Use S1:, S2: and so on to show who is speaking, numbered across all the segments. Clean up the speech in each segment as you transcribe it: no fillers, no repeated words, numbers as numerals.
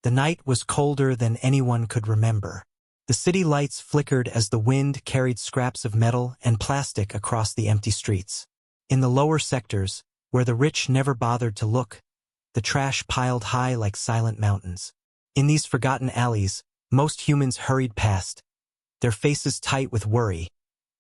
S1: The night was colder than anyone could remember. The city lights flickered as the wind carried scraps of metal and plastic across the empty streets. In the lower sectors, where the rich never bothered to look, the trash piled high like silent mountains. In these forgotten alleys, most humans hurried past, their faces tight with worry,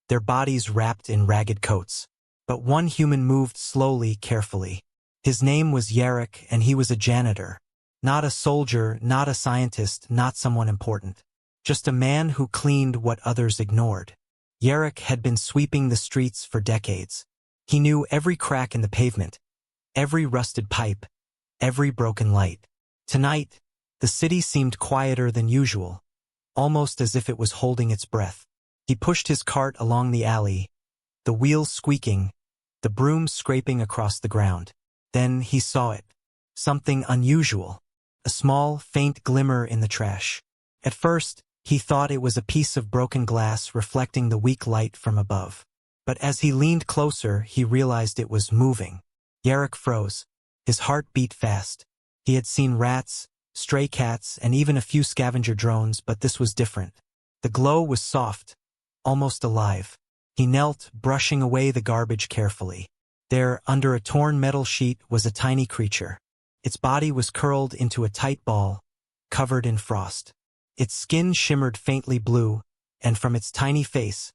S1: their bodies wrapped in ragged coats. But one human moved slowly, carefully. His name was Yarrick, and he was a janitor. Not a soldier, not a scientist, not someone important. Just a man who cleaned what others ignored. Yarrick had been sweeping the streets for decades. He knew every crack in the pavement, every rusted pipe, every broken light. Tonight, the city seemed quieter than usual, almost as if it was holding its breath. He pushed his cart along the alley, the wheels squeaking, the broom scraping across the ground. Then he saw it. Something unusual. A small, faint glimmer in the trash. At first, he thought it was a piece of broken glass reflecting the weak light from above. But as he leaned closer, he realized it was moving. Yarrick froze. His heart beat fast. He had seen rats, stray cats, and even a few scavenger drones, but this was different. The glow was soft, almost alive. He knelt, brushing away the garbage carefully. There, under a torn metal sheet, was a tiny creature. Its body was curled into a tight ball, covered in frost. Its skin shimmered faintly blue, and from its tiny face,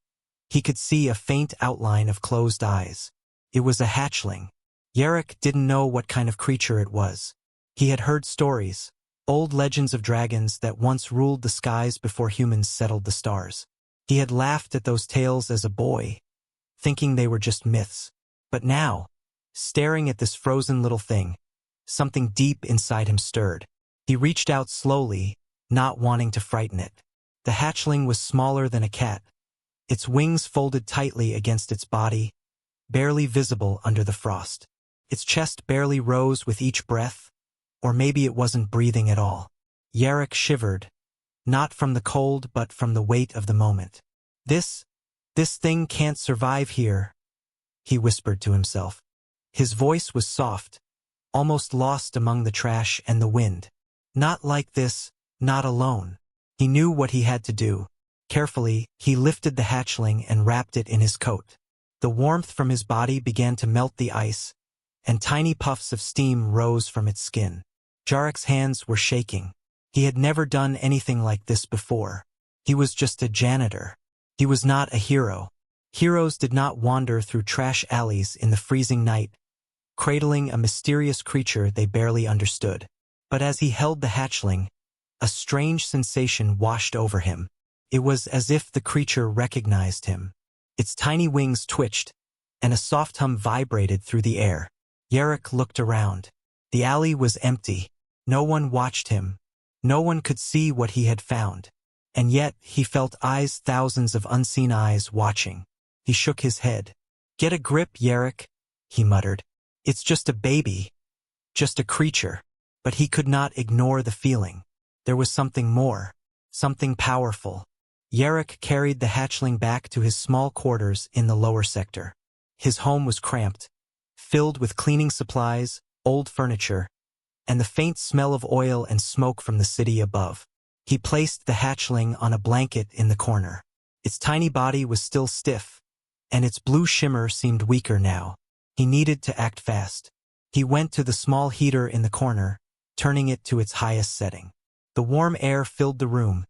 S1: he could see a faint outline of closed eyes. It was a hatchling. Yarrick didn't know what kind of creature it was. He had heard stories, old legends of dragons that once ruled the skies before humans settled the stars. He had laughed at those tales as a boy, thinking they were just myths. But now, staring at this frozen little thing, something deep inside him stirred. He reached out slowly, not wanting to frighten it. The hatchling was smaller than a cat, its wings folded tightly against its body, barely visible under the frost. Its chest barely rose with each breath, or maybe it wasn't breathing at all. Yarrick shivered, not from the cold but from the weight of the moment. This thing can't survive here, he whispered to himself. His voice was soft, almost lost among the trash and the wind. Not like this, not alone. He knew what he had to do. Carefully, he lifted the hatchling and wrapped it in his coat. The warmth from his body began to melt the ice, and tiny puffs of steam rose from its skin. Yarrick's hands were shaking. He had never done anything like this before. He was just a janitor. He was not a hero. Heroes did not wander through trash alleys in the freezing night, cradling a mysterious creature they barely understood. But as he held the hatchling, a strange sensation washed over him. It was as if the creature recognized him. Its tiny wings twitched, and a soft hum vibrated through the air. Yarrick looked around. The alley was empty. No one watched him. No one could see what he had found. And yet, he felt eyes, thousands of unseen eyes watching. He shook his head. "Get a grip, Yarrick," he muttered. "It's just a baby. Just a creature." But he could not ignore the feeling. There was something more. Something powerful. Yarrick carried the hatchling back to his small quarters in the lower sector. His home was cramped, filled with cleaning supplies, old furniture, and the faint smell of oil and smoke from the city above. He placed the hatchling on a blanket in the corner. Its tiny body was still stiff, and its blue shimmer seemed weaker now. He needed to act fast. He went to the small heater in the corner, turning it to its highest setting. The warm air filled the room,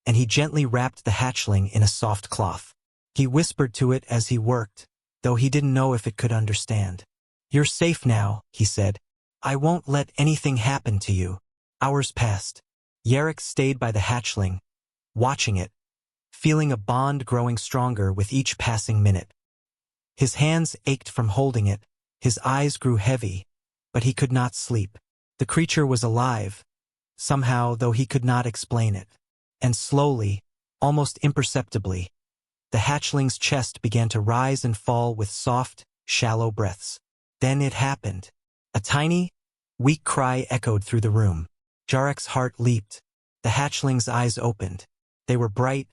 S1: and he gently wrapped the hatchling in a soft cloth. He whispered to it as he worked, though he didn't know if it could understand. "You're safe now," he said. "I won't let anything happen to you." Hours passed. Yarrick stayed by the hatchling, watching it, feeling a bond growing stronger with each passing minute. His hands ached from holding it, his eyes grew heavy, but he could not sleep. The creature was alive, somehow, though he could not explain it. And slowly, almost imperceptibly, the hatchling's chest began to rise and fall with soft, shallow breaths. Then it happened. A tiny, weak cry echoed through the room. Yarrick's heart leaped. The hatchling's eyes opened. They were bright,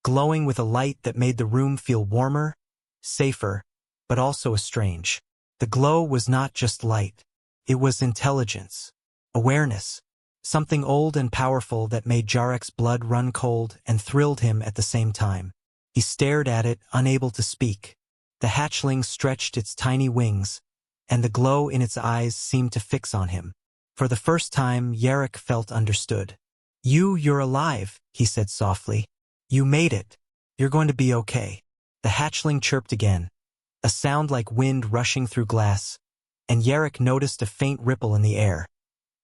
S1: glowing with a light that made the room feel warmer, safer, but also strange. The glow was not just light. It was intelligence, awareness. something old and powerful that made Jarek's blood run cold and thrilled him at the same time. He stared at it, unable to speak. The hatchling stretched its tiny wings, and the glow in its eyes seemed to fix on him. For the first time, Jarek felt understood. You're alive," he said softly. "You made it. You're going to be okay." The hatchling chirped again, a sound like wind rushing through glass, and Jarek noticed a faint ripple in the air,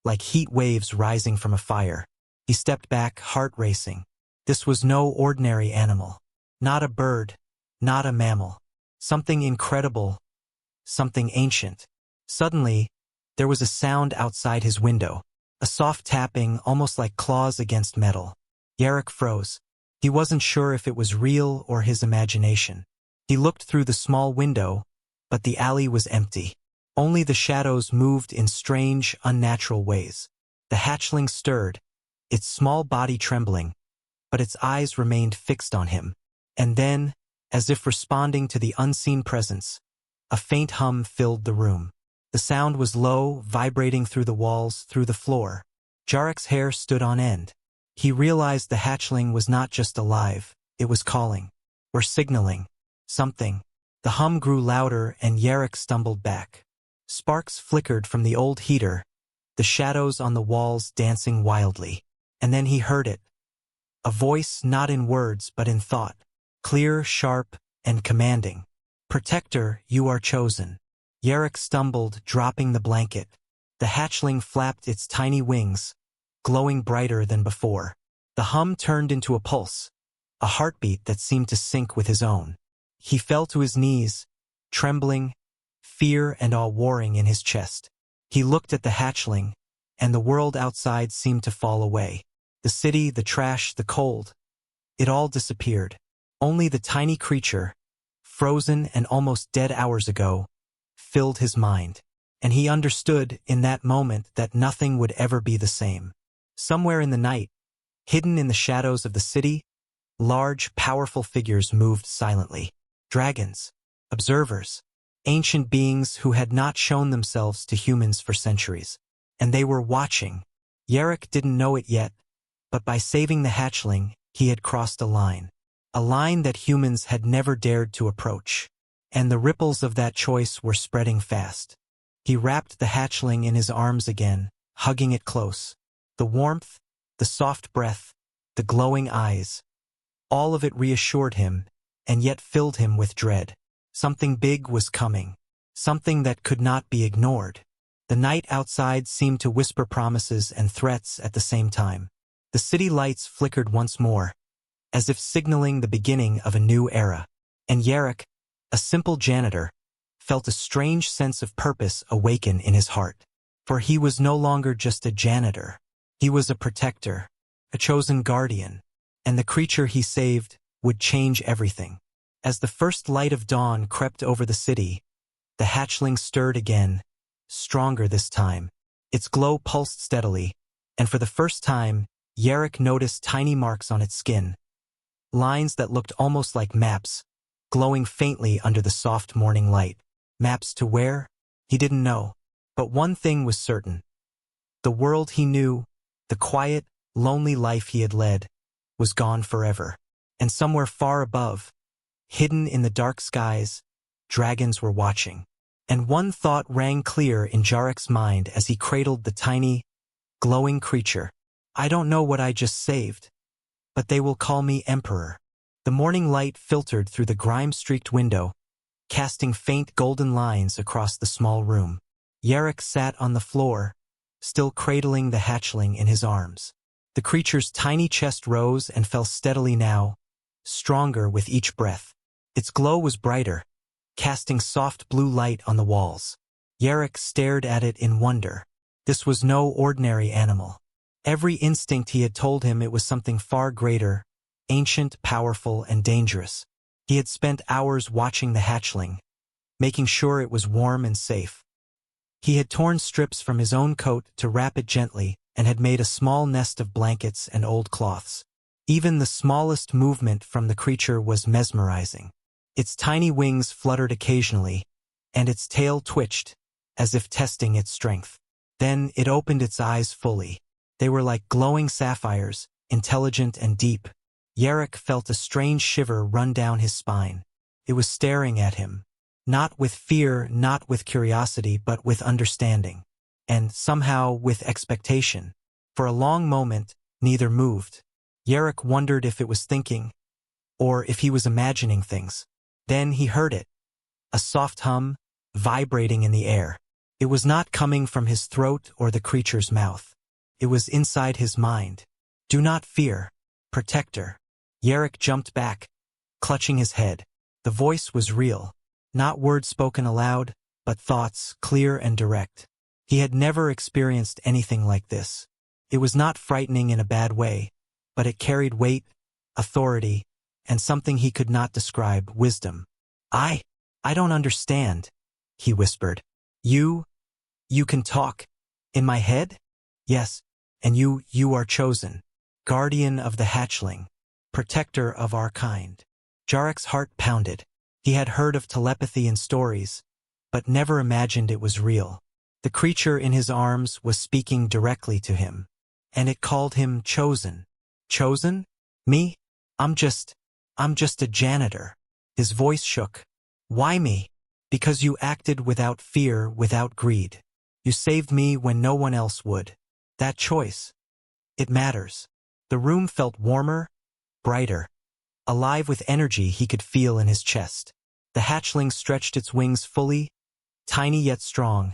S1: like heat waves rising from a fire. He stepped back, heart racing. This was no ordinary animal. Not a bird, not a mammal. Something incredible, something ancient. Suddenly, there was a sound outside his window, a soft tapping, almost like claws against metal. Jarek froze. He wasn't sure if it was real or his imagination. He looked through the small window, but the alley was empty. Only the shadows moved in strange, unnatural ways. The hatchling stirred, its small body trembling, but its eyes remained fixed on him. And then, as if responding to the unseen presence, a faint hum filled the room. The sound was low, vibrating through the walls, through the floor. Jarek's hair stood on end. He realized the hatchling was not just alive, it was calling, or signaling, something. The hum grew louder and Jarek stumbled back. Sparks flickered from the old heater, the shadows on the walls dancing wildly. And then he heard it. A voice not in words but in thought, clear, sharp, and commanding. "Protector, you are chosen." Jarek stumbled, dropping the blanket. The hatchling flapped its tiny wings, glowing brighter than before. The hum turned into a pulse, a heartbeat that seemed to sync with his own. He fell to his knees, trembling, fear and awe warring in his chest. He looked at the hatchling, and the world outside seemed to fall away. The city, the trash, the cold. It all disappeared. Only the tiny creature, frozen and almost dead hours ago, filled his mind. And he understood in that moment that nothing would ever be the same. Somewhere in the night, hidden in the shadows of the city, large, powerful figures moved silently. Dragons, observers, ancient beings who had not shown themselves to humans for centuries. And they were watching. Jarek didn't know it yet, but by saving the hatchling, he had crossed a line. A line that humans had never dared to approach. And the ripples of that choice were spreading fast. He wrapped the hatchling in his arms again, hugging it close. The warmth, the soft breath, the glowing eyes. All of it reassured him, and yet filled him with dread. Something big was coming. Something that could not be ignored. The night outside seemed to whisper promises and threats at the same time. The city lights flickered once more, as if signaling the beginning of a new era. And Jarek, a simple janitor, felt a strange sense of purpose awaken in his heart. For he was no longer just a janitor. He was a protector, a chosen guardian, and the creature he saved would change everything. As the first light of dawn crept over the city, the hatchling stirred again, stronger this time. Its glow pulsed steadily, and for the first time, Jarek noticed tiny marks on its skin, lines that looked almost like maps, glowing faintly under the soft morning light. Maps to where? He didn't know. But one thing was certain. The world he knew, the quiet, lonely life he had led, was gone forever. And somewhere far above, hidden in the dark skies, dragons were watching. And one thought rang clear in Jarek's mind as he cradled the tiny, glowing creature. I don't know what I just saved, but they will call me Emperor. The morning light filtered through the grime-streaked window, casting faint golden lines across the small room. Jarek sat on the floor, still cradling the hatchling in his arms. The creature's tiny chest rose and fell steadily now, stronger with each breath. Its glow was brighter, casting soft blue light on the walls. Jarek stared at it in wonder. This was no ordinary animal. Every instinct he had told him it was something far greater, ancient, powerful, and dangerous. He had spent hours watching the hatchling, making sure it was warm and safe. He had torn strips from his own coat to wrap it gently and had made a small nest of blankets and old cloths. Even the smallest movement from the creature was mesmerizing. Its tiny wings fluttered occasionally, and its tail twitched, as if testing its strength. Then it opened its eyes fully. They were like glowing sapphires, intelligent and deep. Yarrick felt a strange shiver run down his spine. It was staring at him. Not with fear, not with curiosity, but with understanding. And, somehow, with expectation. For a long moment, neither moved. Yarrick wondered if it was thinking, or if he was imagining things. Then he heard it. A soft hum, vibrating in the air. It was not coming from his throat or the creature's mouth. It was inside his mind. Do not fear. Protector. Yarrick jumped back, clutching his head. The voice was real. Not words spoken aloud, but thoughts, clear and direct. He had never experienced anything like this. It was not frightening in a bad way, but it carried weight, authority, and something he could not describe, wisdom. I don't understand, he whispered. You can talk? In my head? Yes, and you are chosen. Guardian of the hatchling. Protector of our kind. Yarrick's heart pounded. He had heard of telepathy in stories, but never imagined it was real. The creature in his arms was speaking directly to him, and it called him chosen. Chosen? Me? I'm just a janitor. His voice shook. Why me? Because you acted without fear, without greed. You saved me when no one else would. That choice. It matters. The room felt warmer, brighter, alive with energy he could feel in his chest. The hatchling stretched its wings fully, tiny yet strong,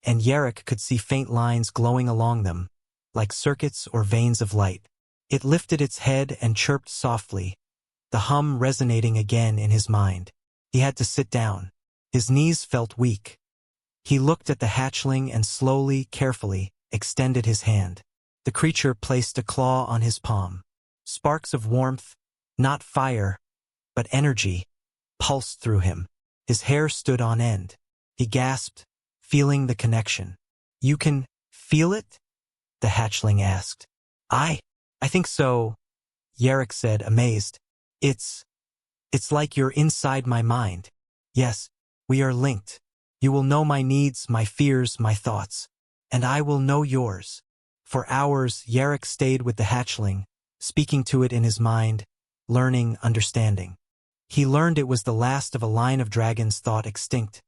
S1: and Yarrick could see faint lines glowing along them, like circuits or veins of light. It lifted its head and chirped softly, the hum resonating again in his mind. He had to sit down. His knees felt weak. He looked at the hatchling and slowly, carefully, extended his hand. The creature placed a claw on his palm. Sparks of warmth, not fire, but energy, pulsed through him. His hair stood on end. He gasped, feeling the connection. You can feel it? The hatchling asked. I think so, Yarrick said, amazed. It's like you're inside my mind. Yes, we are linked. You will know my needs, my fears, my thoughts. And I will know yours. For hours, Yarrick stayed with the hatchling, speaking to it in his mind, learning, understanding. He learned it was the last of a line of dragons thought extinct.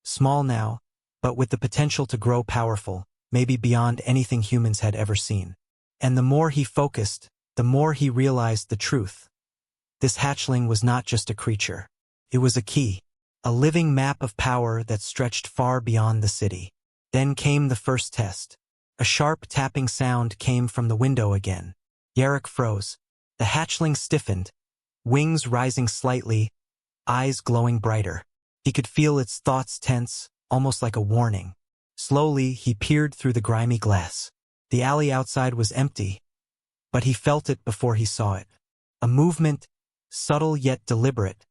S1: Small now, but with the potential to grow powerful, maybe beyond anything humans had ever seen. And the more he focused, the more he realized the truth. This hatchling was not just a creature. It was a key, a living map of power that stretched far beyond the city. Then came the first test. A sharp tapping sound came from the window again. Yarrick froze. The hatchling stiffened, wings rising slightly, eyes glowing brighter. He could feel its thoughts tense, almost like a warning. Slowly, he peered through the grimy glass. The alley outside was empty, but he felt it before he saw it. A movement, subtle yet deliberate,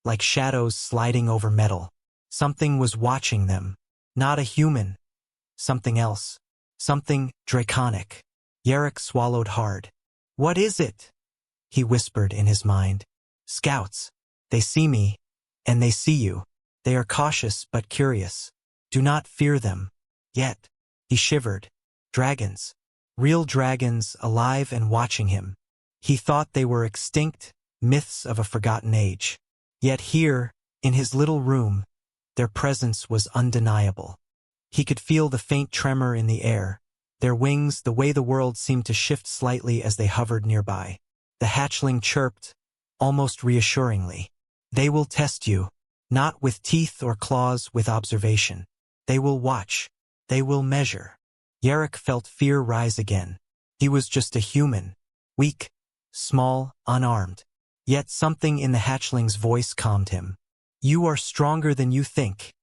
S1: like shadows sliding over metal. Something was watching them. Not a human. Something else. Something draconic. Yarrick swallowed hard. What is it? He whispered in his mind. Scouts. They see me, and they see you. They are cautious but curious. Do not fear them. Yet. He shivered. Dragons. Real dragons, alive and watching him. He thought they were extinct, myths of a forgotten age. Yet here, in his little room, their presence was undeniable. He could feel the faint tremor in the air, their wings, the way the world seemed to shift slightly as they hovered nearby. The hatchling chirped, almost reassuringly. They will test you, not with teeth or claws, with observation. They will watch. They will measure. Yarrick felt fear rise again. He was just a human, weak, small, unarmed. Yet something in the hatchling's voice calmed him. You are stronger than you think,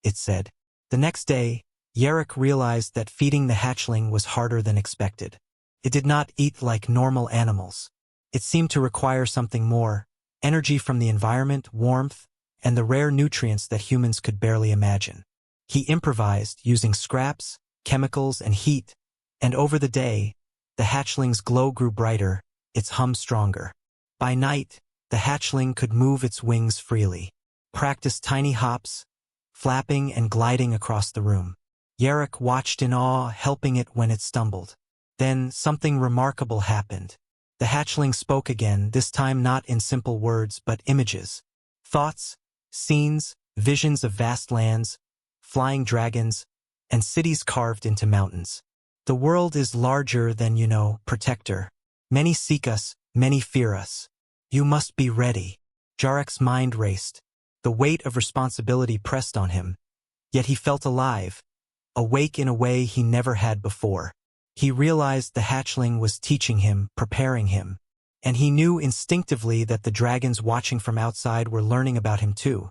S1: it said. The next day, Yarrick realized that feeding the hatchling was harder than expected. It did not eat like normal animals. It seemed to require something more, energy from the environment, warmth, and the rare nutrients that humans could barely imagine. He improvised, using scraps, chemicals, and heat, and over the day, the hatchling's glow grew brighter, its hum stronger. By night, the hatchling could move its wings freely, practice tiny hops, flapping and gliding across the room. Yarrick watched in awe, helping it when it stumbled. Then something remarkable happened. The hatchling spoke again, this time not in simple words but images. Thoughts, scenes, visions of vast lands, flying dragons, and cities carved into mountains. The world is larger than you know, protector. Many seek us, many fear us. You must be ready. Jarek's mind raced. The weight of responsibility pressed on him. Yet he felt alive, awake in a way he never had before. He realized the hatchling was teaching him, preparing him. And he knew instinctively that the dragons watching from outside were learning about him too.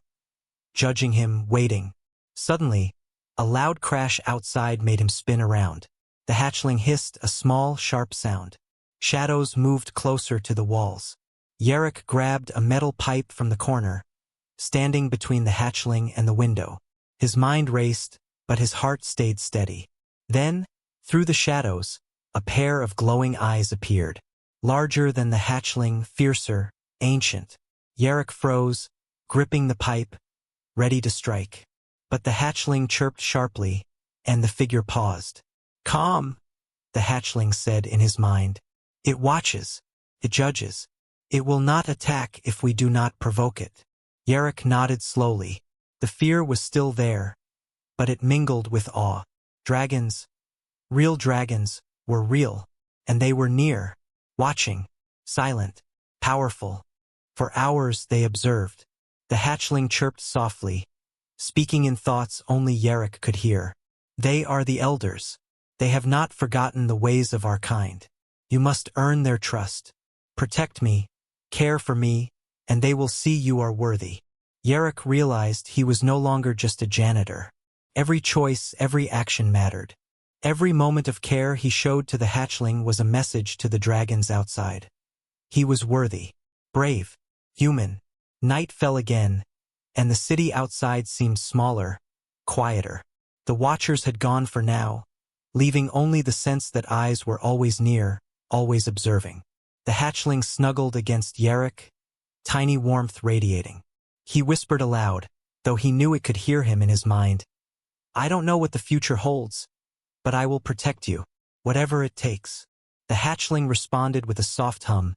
S1: Judging him, waiting. Suddenly, a loud crash outside made him spin around. The hatchling hissed a small, sharp sound. Shadows moved closer to the walls. Jarek grabbed a metal pipe from the corner, standing between the hatchling and the window. His mind raced, but his heart stayed steady. Then, through the shadows, a pair of glowing eyes appeared. Larger than the hatchling, fiercer, ancient. Jarek froze, gripping the pipe, ready to strike. But the hatchling chirped sharply, and the figure paused. "Calm," the hatchling said in his mind. "It watches. It judges. It will not attack if we do not provoke it." Jarek nodded slowly. The fear was still there, but it mingled with awe. Dragons, real dragons, were real, and they were near, watching, silent, powerful. For hours they observed. The hatchling chirped softly, speaking in thoughts only Jarek could hear. "They are the elders. They have not forgotten the ways of our kind. You must earn their trust. Protect me, care for me, and they will see you are worthy." Jarek realized he was no longer just a janitor. Every choice, every action mattered. Every moment of care he showed to the hatchling was a message to the dragons outside. He was worthy, brave, human. Night fell again, and the city outside seemed smaller, quieter. The watchers had gone for now, leaving only the sense that eyes were always near, always observing. The hatchling snuggled against Jarek, tiny warmth radiating. He whispered aloud, though he knew it could hear him in his mind. "I don't know what the future holds, but I will protect you, whatever it takes." The hatchling responded with a soft hum,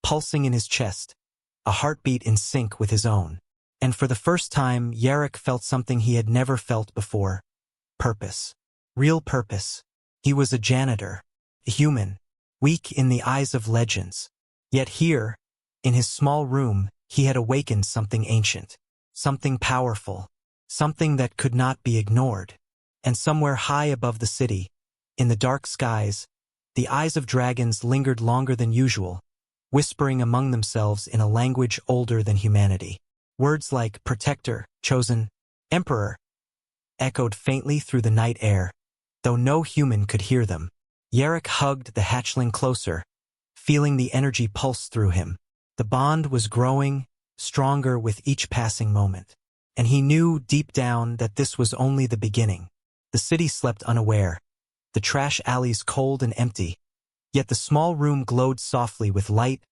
S1: pulsing in his chest, a heartbeat in sync with his own. And for the first time, Jarek felt something he had never felt before. Purpose. Real purpose. He was a janitor, a human, weak in the eyes of legends. Yet here, in his small room, he had awakened something ancient, something powerful, something that could not be ignored. And somewhere high above the city, in the dark skies, the eyes of dragons lingered longer than usual, whispering among themselves in a language older than humanity. Words like protector, chosen, emperor, echoed faintly through the night air, though no human could hear them. Jarek hugged the hatchling closer, feeling the energy pulse through him. The bond was growing, stronger with each passing moment. And he knew deep down that this was only the beginning. The city slept unaware, the trash alleys cold and empty, yet the small room glowed softly with light,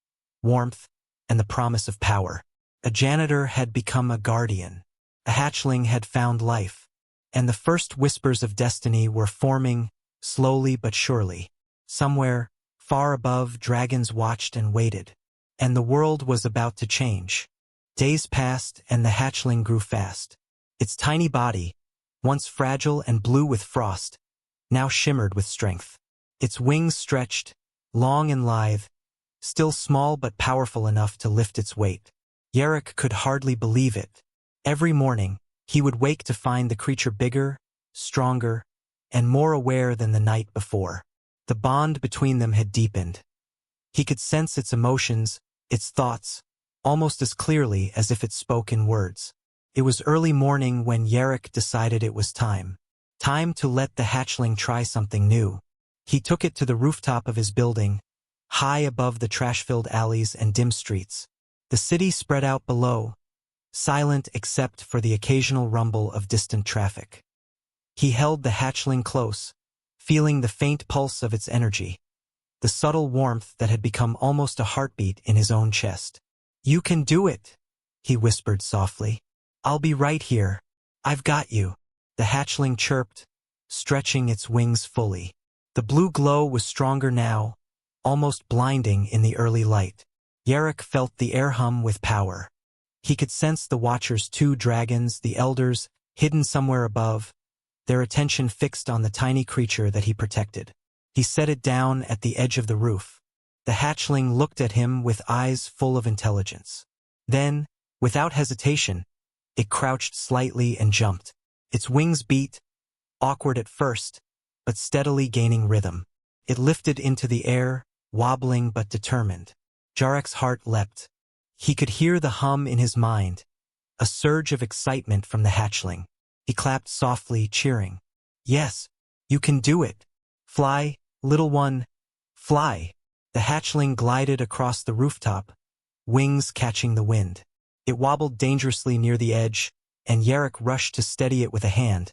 S1: warmth, and the promise of power. A janitor had become a guardian. A hatchling had found life. And the first whispers of destiny were forming, slowly but surely. Somewhere, far above, dragons watched and waited. And the world was about to change. Days passed, and the hatchling grew fast. Its tiny body, once fragile and blue with frost, now shimmered with strength. Its wings stretched, long and lithe, still small but powerful enough to lift its weight. Jarek could hardly believe it. Every morning, he would wake to find the creature bigger, stronger, and more aware than the night before. The bond between them had deepened. He could sense its emotions, its thoughts, almost as clearly as if it spoke in words. It was early morning when Jarek decided it was time. Time to let the hatchling try something new. He took it to the rooftop of his building, high above the trash-filled alleys and dim streets. The city spread out below, silent except for the occasional rumble of distant traffic. He held the hatchling close, feeling the faint pulse of its energy, the subtle warmth that had become almost a heartbeat in his own chest. "You can do it," he whispered softly. "I'll be right here. I've got you." The hatchling chirped, stretching its wings fully. The blue glow was stronger now, almost blinding in the early light. Yarrick felt the air hum with power. He could sense the Watcher's 2 dragons, the elders, hidden somewhere above, their attention fixed on the tiny creature that he protected. He set it down at the edge of the roof. The hatchling looked at him with eyes full of intelligence. Then, without hesitation, it crouched slightly and jumped. Its wings beat, awkward at first, but steadily gaining rhythm. It lifted into the air, wobbling but determined. Jarrek's heart leapt. He could hear the hum in his mind, a surge of excitement from the hatchling. He clapped softly, cheering. "Yes, you can do it. Fly, little one, fly." The hatchling glided across the rooftop, wings catching the wind. It wobbled dangerously near the edge, and Yarrick rushed to steady it with a hand.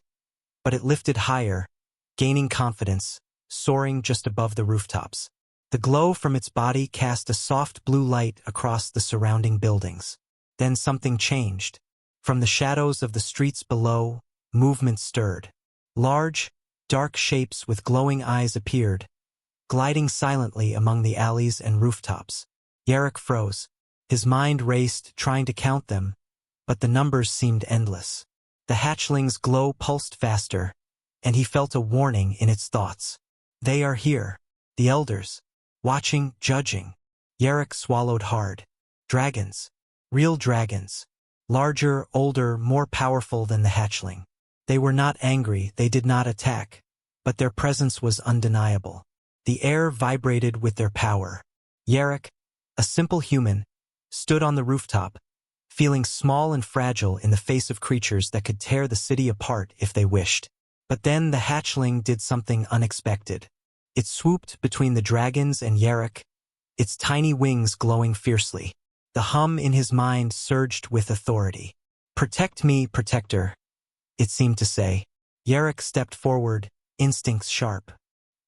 S1: But it lifted higher, gaining confidence, soaring just above the rooftops. The glow from its body cast a soft blue light across the surrounding buildings. Then something changed. From the shadows of the streets below, movement stirred. Large, dark shapes with glowing eyes appeared, gliding silently among the alleys and rooftops. Yarrick froze. His mind raced, trying to count them, but the numbers seemed endless. The hatchling's glow pulsed faster, and he felt a warning in its thoughts. They are here, the elders, watching, judging. Yarrick swallowed hard. Dragons. Real dragons. Larger, older, more powerful than the hatchling. They were not angry, they did not attack, but their presence was undeniable. The air vibrated with their power. Yarrick, a simple human, stood on the rooftop, feeling small and fragile in the face of creatures that could tear the city apart if they wished. But then the hatchling did something unexpected. It swooped between the dragons and Yarrick, its tiny wings glowing fiercely. The hum in his mind surged with authority. "Protect me, protector," it seemed to say. Yarrick stepped forward, instincts sharp.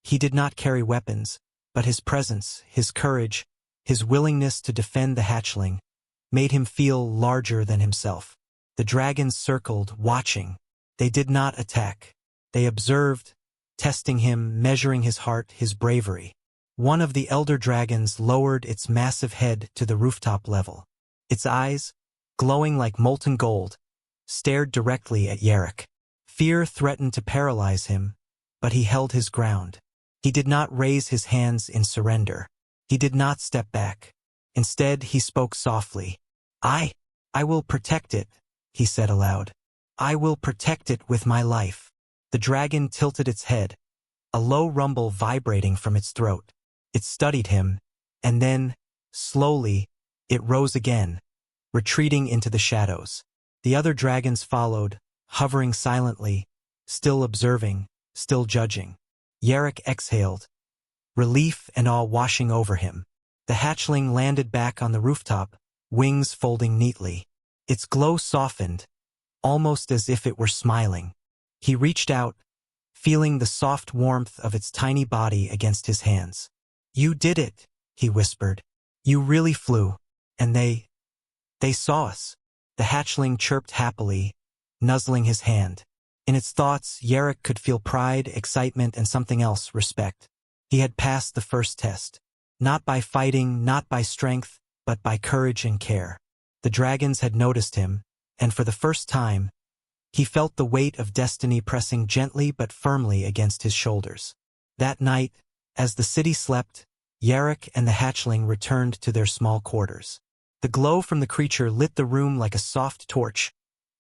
S1: He did not carry weapons, but his presence, his courage, his willingness to defend the hatchling, made him feel larger than himself. The dragons circled, watching. They did not attack. They observed, testing him, measuring his heart, his bravery. One of the elder dragons lowered its massive head to the rooftop level. Its eyes, glowing like molten gold, stared directly at Yarrick. Fear threatened to paralyze him, but he held his ground. He did not raise his hands in surrender. He did not step back. Instead, he spoke softly. I will protect it," he said aloud. "I will protect it with my life." The dragon tilted its head, a low rumble vibrating from its throat. It studied him, and then, slowly, it rose again, retreating into the shadows. The other dragons followed, hovering silently, still observing, still judging. Yarrick exhaled, relief and awe washing over him. The hatchling landed back on the rooftop, wings folding neatly. Its glow softened, almost as if it were smiling. He reached out, feeling the soft warmth of its tiny body against his hands. "You did it," he whispered. "You really flew. And they saw us." The hatchling chirped happily, nuzzling his hand. In its thoughts, Yarrick could feel pride, excitement, and something else, respect. He had passed the first test. Not by fighting, not by strength, but by courage and care. The dragons had noticed him, and for the first time, he felt the weight of destiny pressing gently but firmly against his shoulders. That night, as the city slept, Yarrick and the hatchling returned to their small quarters. The glow from the creature lit the room like a soft torch,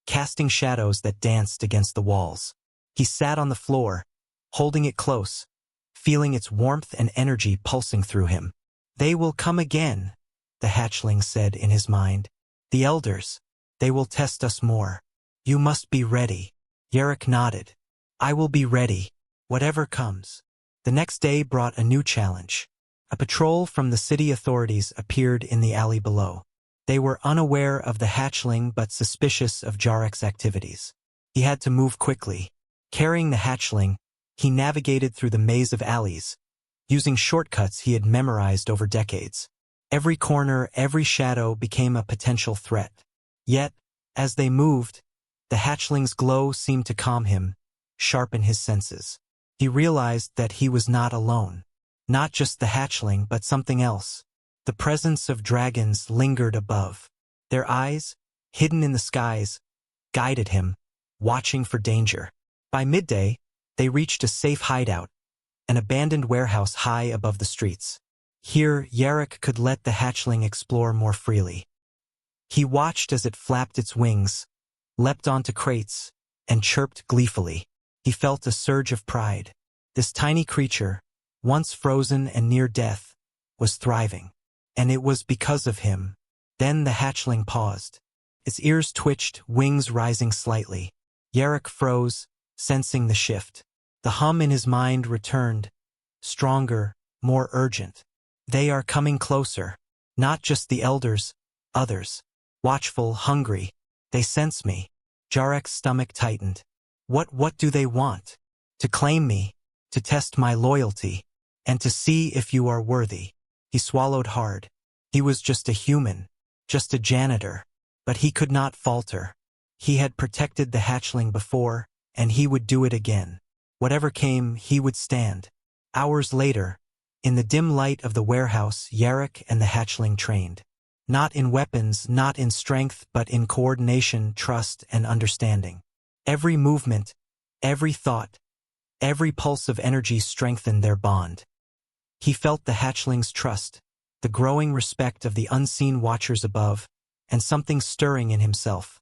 S1: casting shadows that danced against the walls. He sat on the floor, holding it close, feeling its warmth and energy pulsing through him. "They will come again," the hatchling said in his mind. "The elders, they will test us more. You must be ready." Yarrick nodded. "I will be ready, whatever comes." The next day brought a new challenge. A patrol from the city authorities appeared in the alley below. They were unaware of the hatchling but suspicious of Jarrek's activities. He had to move quickly. Carrying the hatchling, he navigated through the maze of alleys, using shortcuts he had memorized over decades. Every corner, every shadow became a potential threat. Yet, as they moved, the hatchling's glow seemed to calm him, sharpen his senses. He realized that he was not alone. Not just the hatchling, but something else. The presence of dragons lingered above. Their eyes, hidden in the skies, guided him, watching for danger. By midday, they reached a safe hideout, an abandoned warehouse high above the streets. Here, Yarrick could let the hatchling explore more freely. He watched as it flapped its wings, leapt onto crates, and chirped gleefully. He felt a surge of pride. This tiny creature, once frozen and near death, was thriving. And it was because of him. Then the hatchling paused. Its ears twitched, wings rising slightly. Yarrick froze, sensing the shift. The hum in his mind returned, stronger, more urgent. They are coming closer. Not just the elders, others. Watchful, hungry. They sense me. Yarrick's stomach tightened. What do they want? To claim me, to test my loyalty, and to see if you are worthy. He swallowed hard. He was just a human, just a janitor. But he could not falter. He had protected the hatchling before, and he would do it again. Whatever came, he would stand. Hours later, in the dim light of the warehouse, Yarrick and the hatchling trained. Not in weapons, not in strength, but in coordination, trust, and understanding. Every movement, every thought, every pulse of energy strengthened their bond. He felt the hatchling's trust, the growing respect of the unseen watchers above, and something stirring in himself.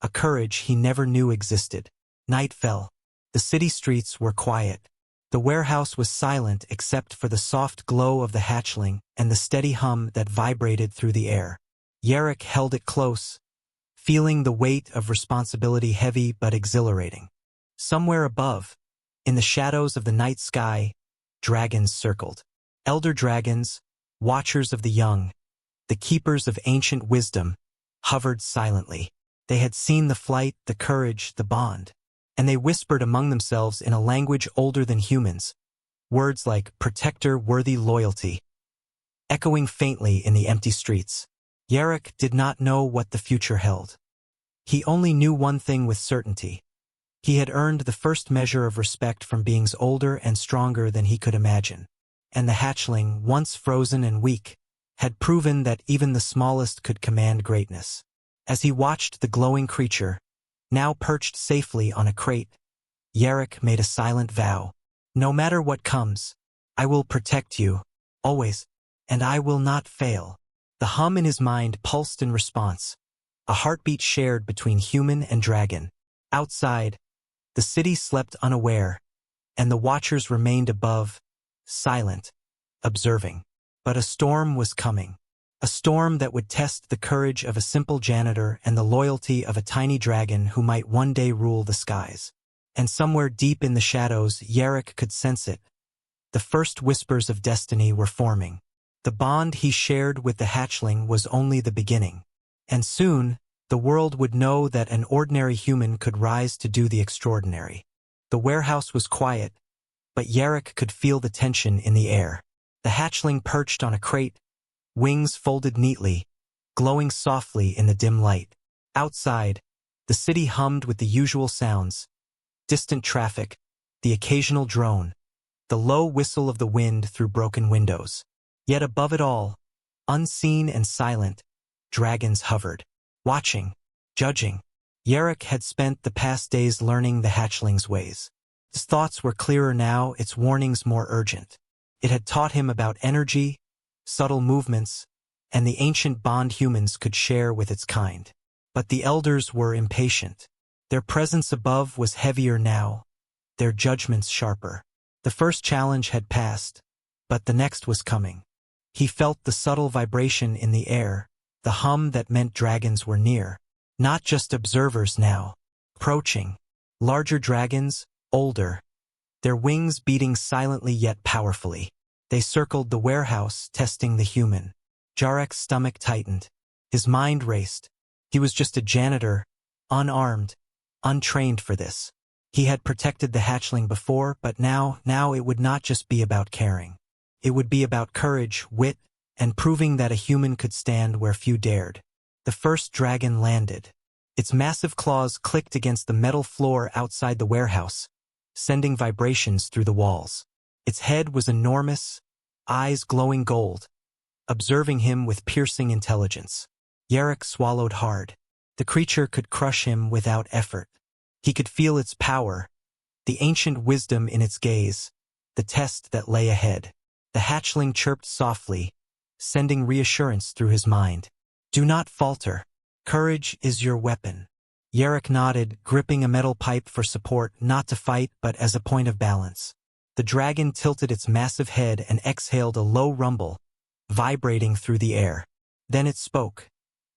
S1: A courage he never knew existed. Night fell. The city streets were quiet. The warehouse was silent except for the soft glow of the hatchling and the steady hum that vibrated through the air. Yarrick held it close, feeling the weight of responsibility heavy but exhilarating. Somewhere above, in the shadows of the night sky, dragons circled. Elder dragons, watchers of the young, the keepers of ancient wisdom, hovered silently. They had seen the flight, the courage, the bond. And they whispered among themselves in a language older than humans, words like protector, worthy, loyalty, echoing faintly in the empty streets. Yarrick did not know what the future held. He only knew one thing with certainty. He had earned the first measure of respect from beings older and stronger than he could imagine. And the hatchling, once frozen and weak, had proven that even the smallest could command greatness. As he watched the glowing creature, now perched safely on a crate, Yarrick made a silent vow. No matter what comes, I will protect you, always, and I will not fail. The hum in his mind pulsed in response, a heartbeat shared between human and dragon. Outside, the city slept unaware, and the watchers remained above, silent, observing. But a storm was coming. A storm that would test the courage of a simple janitor and the loyalty of a tiny dragon who might one day rule the skies. And somewhere deep in the shadows, Yarrick could sense it. The first whispers of destiny were forming. The bond he shared with the hatchling was only the beginning. And soon, the world would know that an ordinary human could rise to do the extraordinary. The warehouse was quiet, but Yarrick could feel the tension in the air. The hatchling perched on a crate, wings folded neatly, glowing softly in the dim light. Outside, the city hummed with the usual sounds: distant traffic, the occasional drone, the low whistle of the wind through broken windows. Yet above it all, unseen and silent, dragons hovered, watching, judging. Yarrick had spent the past days learning the hatchling's ways. His thoughts were clearer now, its warnings more urgent. It had taught him about energy, subtle movements, and the ancient bond humans could share with its kind. But the elders were impatient. Their presence above was heavier now, their judgments sharper. The first challenge had passed, but the next was coming. He felt the subtle vibration in the air, the hum that meant dragons were near. Not just observers now. Approaching. Larger dragons, older. Their wings beating silently yet powerfully. They circled the warehouse, testing the human. Yarrick's stomach tightened. His mind raced. He was just a janitor, unarmed, untrained for this. He had protected the hatchling before, but now it would not just be about caring. It would be about courage, wit, and proving that a human could stand where few dared. The first dragon landed. Its massive claws clicked against the metal floor outside the warehouse, sending vibrations through the walls. Its head was enormous, eyes glowing gold, observing him with piercing intelligence. Yarrick swallowed hard. The creature could crush him without effort. He could feel its power, the ancient wisdom in its gaze, the test that lay ahead. The hatchling chirped softly, sending reassurance through his mind. Do not falter. Courage is your weapon. Yarrick nodded, gripping a metal pipe for support, not to fight but as a point of balance. The dragon tilted its massive head and exhaled a low rumble, vibrating through the air. Then it spoke.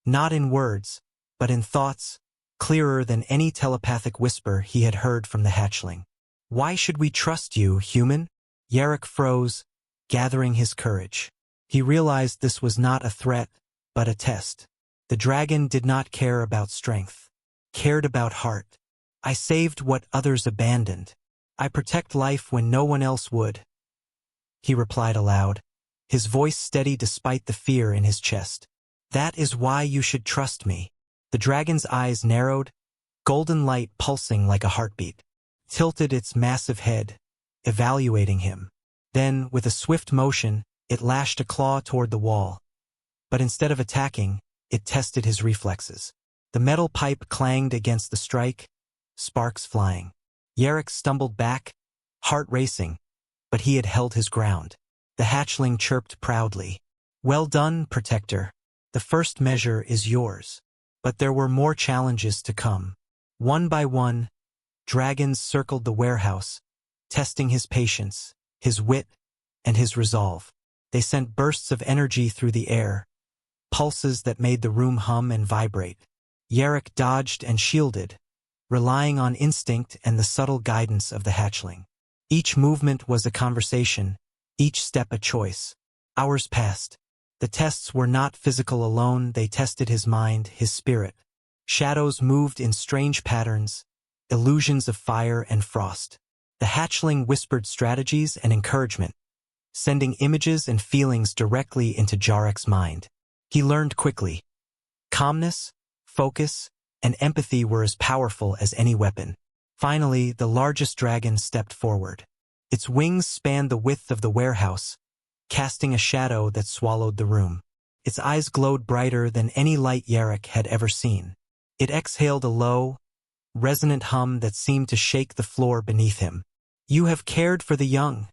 S1: Not in words, but in thoughts, clearer than any telepathic whisper he had heard from the hatchling. Why should we trust you, human? Yarrick froze, gathering his courage. He realized this was not a threat, but a test. The dragon did not care about strength, cared about heart. I saved what others abandoned. I protect life when no one else would, he replied aloud, his voice steady despite the fear in his chest. That is why you should trust me. The dragon's eyes narrowed, golden light pulsing like a heartbeat, tilted its massive head, evaluating him. Then, with a swift motion, it lashed a claw toward the wall. But instead of attacking, it tested his reflexes. The metal pipe clanged against the strike, sparks flying. Yarrick stumbled back, heart racing, but he had held his ground. The hatchling chirped proudly. Well done, Protector. The first measure is yours. But there were more challenges to come. One by one, dragons circled the warehouse, testing his patience, his wit, and his resolve. They sent bursts of energy through the air, pulses that made the room hum and vibrate. Yarrick dodged and shielded, relying on instinct and the subtle guidance of the hatchling. Each movement was a conversation, each step a choice. Hours passed. The tests were not physical alone, they tested his mind, his spirit. Shadows moved in strange patterns, illusions of fire and frost. The hatchling whispered strategies and encouragement, sending images and feelings directly into Yarrick's mind. He learned quickly. Calmness, focus, and empathy were as powerful as any weapon. Finally, the largest dragon stepped forward. Its wings spanned the width of the warehouse, casting a shadow that swallowed the room. Its eyes glowed brighter than any light Yarrick had ever seen. It exhaled a low, resonant hum that seemed to shake the floor beneath him. You have cared for the young.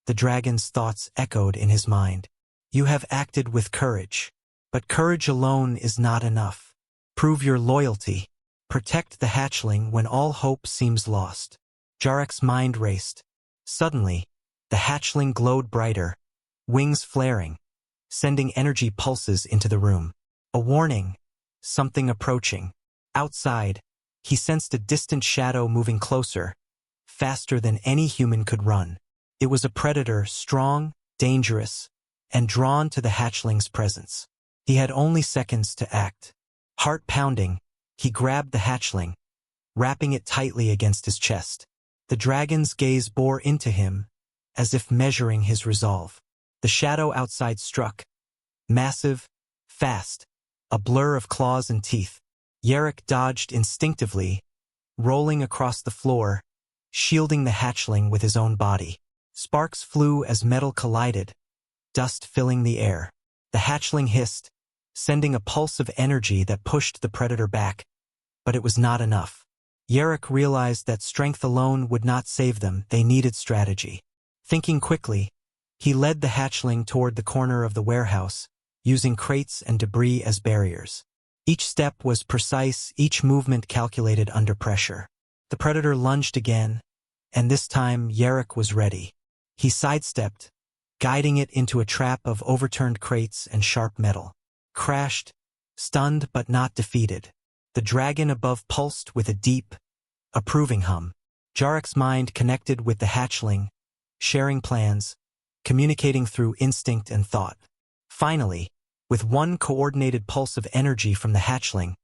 S1: The dragon's thoughts echoed in his mind. You have acted with courage. But courage alone is not enough. Prove your loyalty. Protect the hatchling when all hope seems lost. Yarrick's mind raced. Suddenly, the hatchling glowed brighter, wings flaring, sending energy pulses into the room. A warning, something approaching. Outside, he sensed a distant shadow moving closer, faster than any human could run. It was a predator, strong, dangerous, and drawn to the hatchling's presence. He had only seconds to act. Heart pounding, he grabbed the hatchling, wrapping it tightly against his chest. The dragon's gaze bore into him, as if measuring his resolve. The shadow outside struck. Massive, fast, a blur of claws and teeth. Yarrick dodged instinctively, rolling across the floor, shielding the hatchling with his own body. Sparks flew as metal collided, dust filling the air. The hatchling hissed, sending a pulse of energy that pushed the predator back. But it was not enough. Yarrick realized that strength alone would not save them, they needed strategy. Thinking quickly, he led the hatchling toward the corner of the warehouse, using crates and debris as barriers. Each step was precise, each movement calculated under pressure. The predator lunged again, and this time Yarrick was ready. He sidestepped, guiding it into a trap of overturned crates and sharp metal. Crashed, stunned but not defeated. The dragon above pulsed with a deep, approving hum. Yarrick's mind connected with the hatchling, sharing plans, communicating through instinct and thought. Finally, with one coordinated pulse of energy from the hatchling,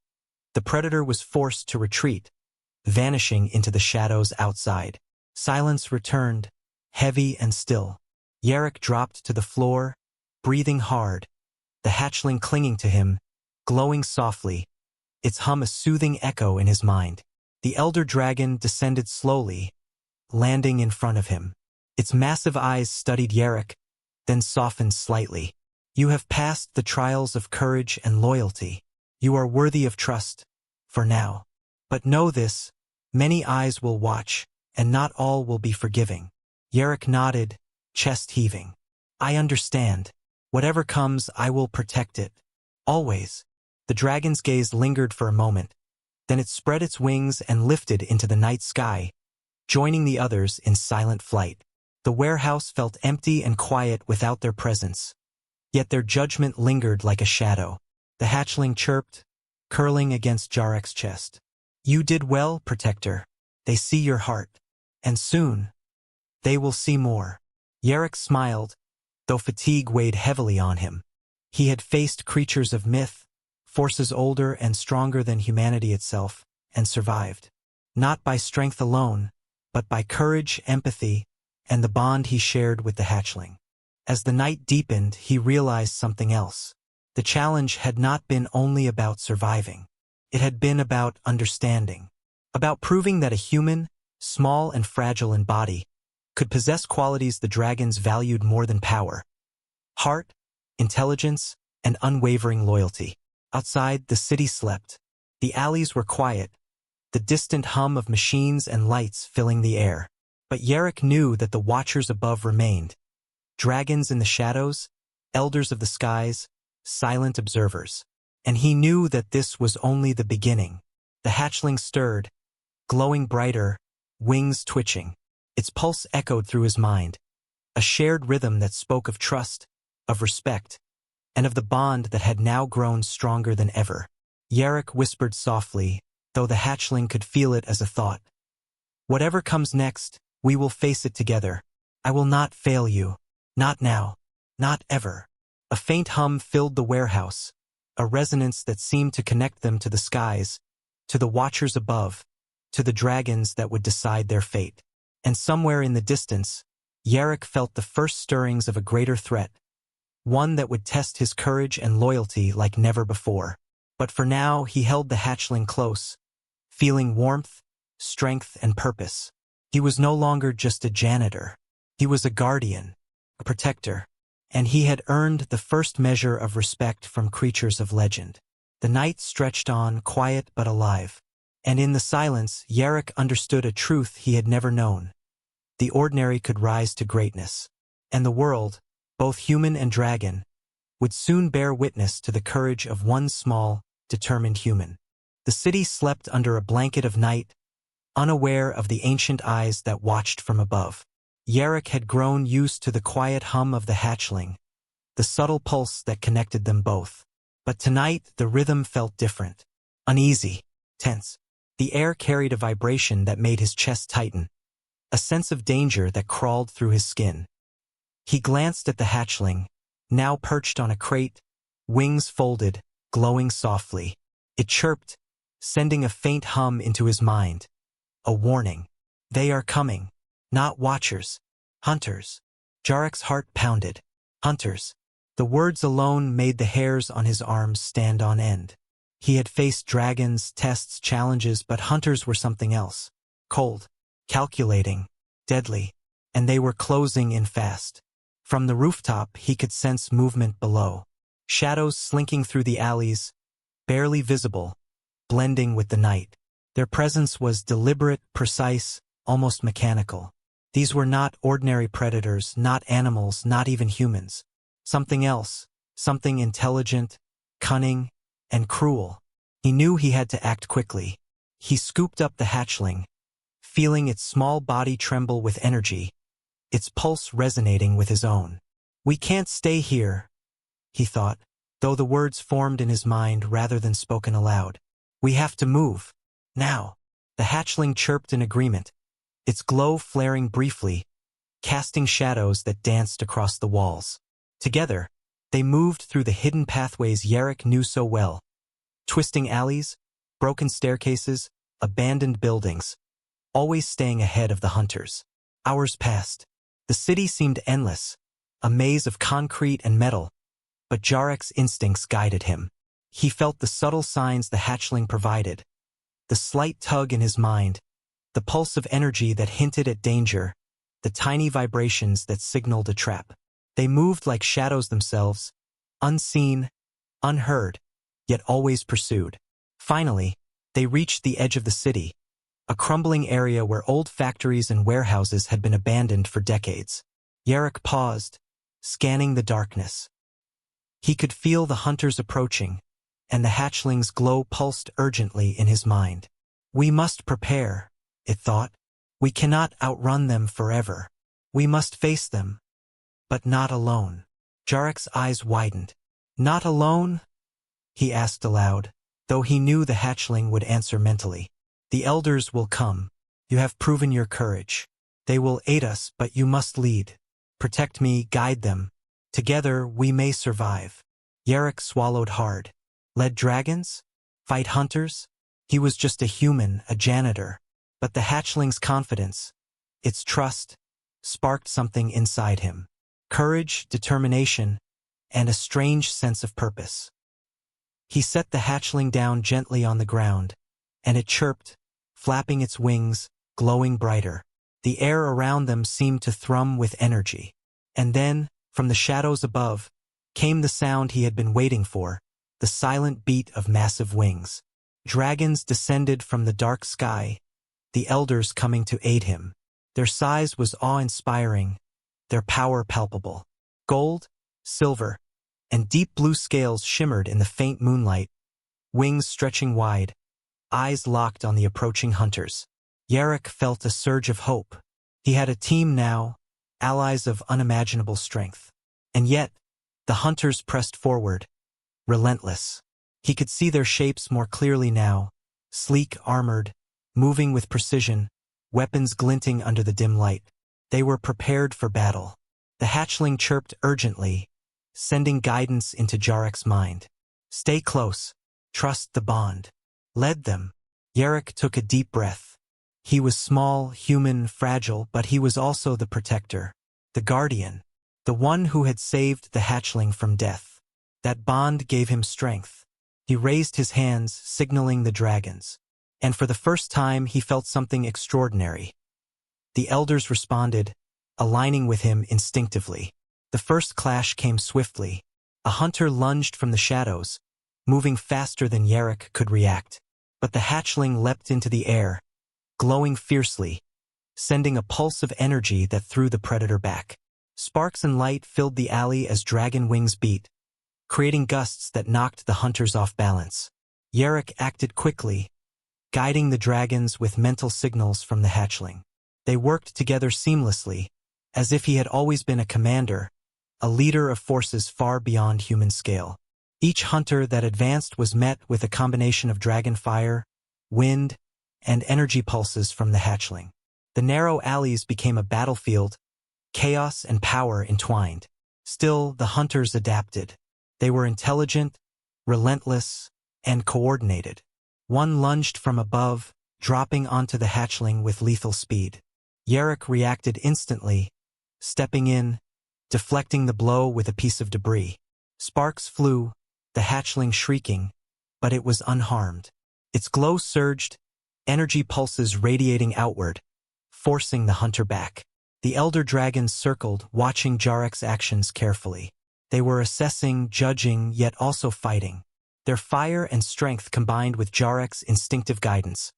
S1: the predator was forced to retreat, vanishing into the shadows outside. Silence returned, heavy and still. Yarrick dropped to the floor, breathing hard, the hatchling clinging to him, glowing softly, its hum a soothing echo in his mind. The elder dragon descended slowly, landing in front of him. Its massive eyes studied Yarrick, then softened slightly. You have passed the trials of courage and loyalty. You are worthy of trust, for now. But know this, many eyes will watch, and not all will be forgiving. Yarrick nodded, chest heaving. I understand. Whatever comes, I will protect it. Always. The dragon's gaze lingered for a moment. Then it spread its wings and lifted into the night sky, joining the others in silent flight. The warehouse felt empty and quiet without their presence. Yet their judgment lingered like a shadow. The hatchling chirped, curling against Jarrek's chest. You did well, Protector. They see your heart. And soon, they will see more. Yarrick smiled, though fatigue weighed heavily on him. He had faced creatures of myth, forces older and stronger than humanity itself, and survived. Not by strength alone, but by courage, empathy, and the bond he shared with the hatchling. As the night deepened, he realized something else. The challenge had not been only about surviving. It had been about understanding. About proving that a human, small and fragile in body, could possess qualities the dragons valued more than power. Heart, intelligence, and unwavering loyalty. Outside, the city slept. The alleys were quiet, the distant hum of machines and lights filling the air. But Yarrick knew that the watchers above remained. Dragons in the shadows, elders of the skies, silent observers. And he knew that this was only the beginning. The hatchling stirred, glowing brighter, wings twitching. Its pulse echoed through his mind, a shared rhythm that spoke of trust, of respect, and of the bond that had now grown stronger than ever. Yarrick whispered softly, though the hatchling could feel it as a thought. Whatever comes next, we will face it together. I will not fail you. Not now. Not ever. A faint hum filled the warehouse, a resonance that seemed to connect them to the skies, to the watchers above, to the dragons that would decide their fate. And somewhere in the distance, Yarrick felt the first stirrings of a greater threat, one that would test his courage and loyalty like never before. But for now, he held the hatchling close, feeling warmth, strength, and purpose. He was no longer just a janitor. He was a guardian, a protector, and he had earned the first measure of respect from creatures of legend. The night stretched on, quiet but alive, and in the silence, Yarrick understood a truth he had never known. The ordinary could rise to greatness, and the world, both human and dragon, would soon bear witness to the courage of one small, determined human. The city slept under a blanket of night, unaware of the ancient eyes that watched from above. Yarrick had grown used to the quiet hum of the hatchling, the subtle pulse that connected them both. But tonight the rhythm felt different, uneasy, tense. The air carried a vibration that made his chest tighten, a sense of danger that crawled through his skin. He glanced at the hatchling, now perched on a crate, wings folded, glowing softly. It chirped, sending a faint hum into his mind. A warning. They are coming. Not watchers. Hunters. Jarrek's heart pounded. Hunters. The words alone made the hairs on his arms stand on end. He had faced dragons, tests, challenges, but hunters were something else. Cold, calculating, deadly, and they were closing in fast. From the rooftop, he could sense movement below. Shadows slinking through the alleys, barely visible, blending with the night. Their presence was deliberate, precise, almost mechanical. These were not ordinary predators, not animals, not even humans. Something else, something intelligent, cunning, and cruel. He knew he had to act quickly. He scooped up the hatchling, feeling its small body tremble with energy, its pulse resonating with his own. We can't stay here, he thought, though the words formed in his mind rather than spoken aloud. We have to move. Now. The hatchling chirped in agreement, its glow flaring briefly, casting shadows that danced across the walls. Together, they moved through the hidden pathways Yarrick knew so well. Twisting alleys, broken staircases, abandoned buildings, always staying ahead of the hunters. Hours passed. The city seemed endless, a maze of concrete and metal, but Jarrek's instincts guided him. He felt the subtle signs the hatchling provided, the slight tug in his mind, the pulse of energy that hinted at danger, the tiny vibrations that signaled a trap. They moved like shadows themselves, unseen, unheard, yet always pursued. Finally, they reached the edge of the city, a crumbling area where old factories and warehouses had been abandoned for decades. Yarrick paused, scanning the darkness. He could feel the hunters approaching, and the hatchling's glow pulsed urgently in his mind. We must prepare, it thought. We cannot outrun them forever. We must face them, but not alone. Yarrick's eyes widened. Not alone? He asked aloud, though he knew the hatchling would answer mentally. The elders will come. You have proven your courage. They will aid us, but you must lead. Protect me, guide them. Together we may survive. Yarrick swallowed hard. Led dragons? Fight hunters? He was just a human, a janitor. But the hatchling's confidence, its trust, sparked something inside him. Courage, determination, and a strange sense of purpose. He set the hatchling down gently on the ground, and it chirped, flapping its wings, glowing brighter. The air around them seemed to thrum with energy. And then, from the shadows above, came the sound he had been waiting for, the silent beat of massive wings. Dragons descended from the dark sky, the elders coming to aid him. Their size was awe-inspiring, their power palpable. Gold, silver, and deep blue scales shimmered in the faint moonlight, wings stretching wide, eyes locked on the approaching hunters. Yarrick felt a surge of hope. He had a team now, allies of unimaginable strength. And yet, the hunters pressed forward, relentless. He could see their shapes more clearly now, sleek, armored, moving with precision, weapons glinting under the dim light. They were prepared for battle. The hatchling chirped urgently, sending guidance into Yarrick's mind. Stay close. Trust the bond. Led them. Yarrick took a deep breath. He was small, human, fragile, but he was also the protector, the guardian, the one who had saved the hatchling from death. That bond gave him strength. He raised his hands, signaling the dragons. And for the first time he felt something extraordinary. The elders responded, aligning with him instinctively. The first clash came swiftly. A hunter lunged from the shadows, moving faster than Yarrick could react. But the hatchling leapt into the air, glowing fiercely, sending a pulse of energy that threw the predator back. Sparks and light filled the alley as dragon wings beat, creating gusts that knocked the hunters off balance. Yarrick acted quickly, guiding the dragons with mental signals from the hatchling. They worked together seamlessly, as if he had always been a commander, a leader of forces far beyond human scale. Each hunter that advanced was met with a combination of dragon fire, wind, and energy pulses from the hatchling. The narrow alleys became a battlefield, chaos and power entwined. Still, the hunters adapted. They were intelligent, relentless, and coordinated. One lunged from above, dropping onto the hatchling with lethal speed. Yarrick reacted instantly, stepping in, deflecting the blow with a piece of debris. Sparks flew, the hatchling shrieking, but it was unharmed. Its glow surged, energy pulses radiating outward, forcing the hunter back. The elder dragons circled, watching Yarrick's actions carefully. They were assessing, judging, yet also fighting. Their fire and strength combined with Yarrick's instinctive guidance,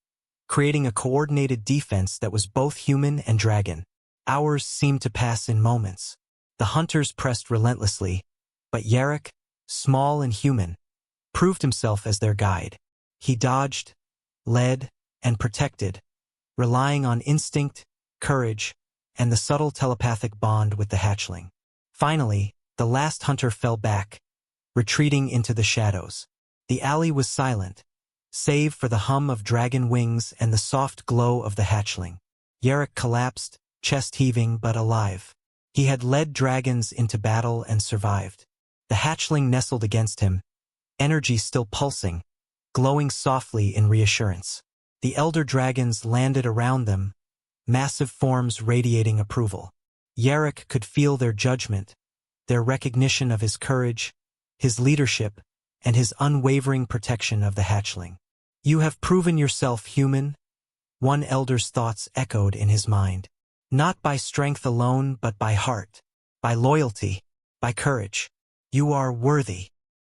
S1: creating a coordinated defense that was both human and dragon. Hours seemed to pass in moments. The hunters pressed relentlessly, but Yarrick, small and human, proved himself as their guide. He dodged, led, and protected, relying on instinct, courage, and the subtle telepathic bond with the hatchling. Finally, the last hunter fell back, retreating into the shadows. The alley was silent, save for the hum of dragon wings and the soft glow of the hatchling. Yarrick collapsed, chest heaving but alive. He had led dragons into battle and survived. The hatchling nestled against him, energy still pulsing, glowing softly in reassurance. The elder dragons landed around them, massive forms radiating approval. Yarrick could feel their judgment, their recognition of his courage, his leadership, and his unwavering protection of the hatchling. You have proven yourself human, One elder's thoughts echoed in his mind. Not by strength alone, but by heart, by loyalty, by courage. You are worthy.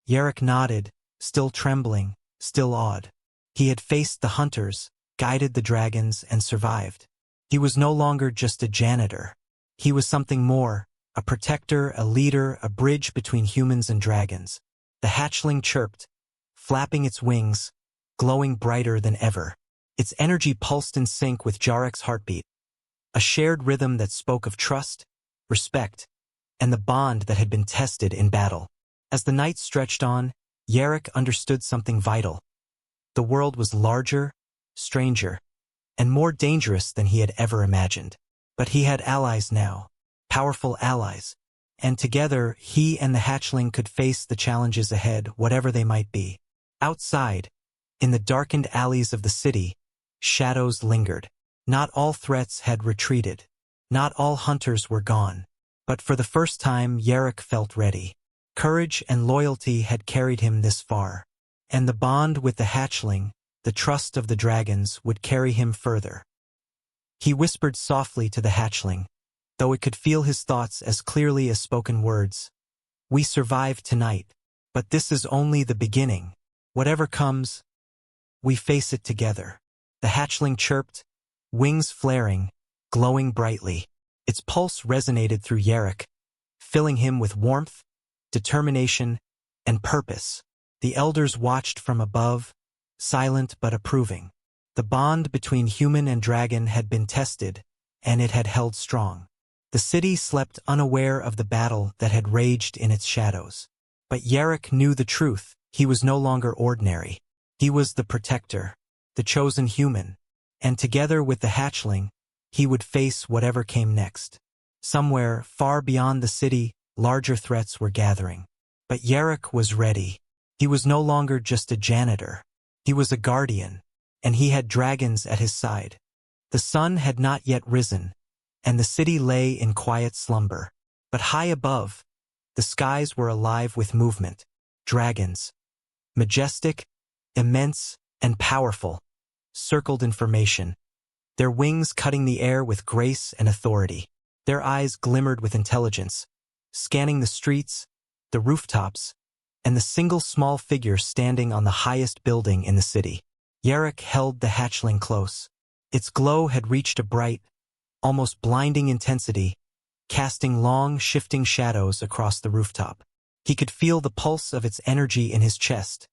S1: Yarrick nodded, still trembling, still awed. He had faced the hunters, guided the dragons, and survived. He was no longer just a janitor. He was something more, a protector, a leader, a bridge between humans and dragons. The hatchling chirped, flapping its wings, glowing brighter than ever. Its energy pulsed in sync with Yarrick's heartbeat, a shared rhythm that spoke of trust, respect, and the bond that had been tested in battle. As the night stretched on, Yarrick understood something vital. The world was larger, stranger, and more dangerous than he had ever imagined. But he had allies now, powerful allies, and together he and the hatchling could face the challenges ahead, whatever they might be. Outside, in the darkened alleys of the city, shadows lingered. Not all threats had retreated. Not all hunters were gone. But for the first time, Yarrick felt ready. Courage and loyalty had carried him this far. And the bond with the hatchling, the trust of the dragons, would carry him further. He whispered softly to the hatchling, though it could feel his thoughts as clearly as spoken words. We survived tonight, but this is only the beginning. Whatever comes, we face it together. The hatchling chirped, wings flaring, glowing brightly. Its pulse resonated through Yarrick, filling him with warmth, determination, and purpose. The elders watched from above, silent but approving. The bond between human and dragon had been tested, and it had held strong. The city slept unaware of the battle that had raged in its shadows. But Yarrick knew the truth. He was no longer ordinary. He was the protector, the chosen human, and together with the hatchling, he would face whatever came next. Somewhere, far beyond the city, larger threats were gathering. But Yarrick was ready. He was no longer just a janitor. He was a guardian, and he had dragons at his side. The sun had not yet risen, and the city lay in quiet slumber. But high above, the skies were alive with movement. Dragons, majestic, immense, and powerful, circled in formation, their wings cutting the air with grace and authority. Their eyes glimmered with intelligence, scanning the streets, the rooftops, and the single small figure standing on the highest building in the city. Yarrick held the hatchling close. Its glow had reached a bright, almost blinding intensity, casting long, shifting shadows across the rooftop. He could feel the pulse of its energy in his chest,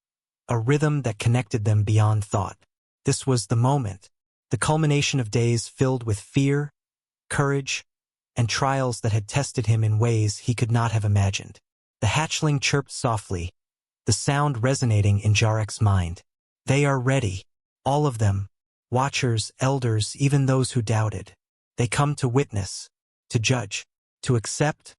S1: a rhythm that connected them beyond thought. This was the moment, the culmination of days filled with fear, courage, and trials that had tested him in ways he could not have imagined. The hatchling chirped softly, the sound resonating in Yarrick's mind. They are ready, all of them, watchers, elders, even those who doubted. They come to witness, to judge, to accept,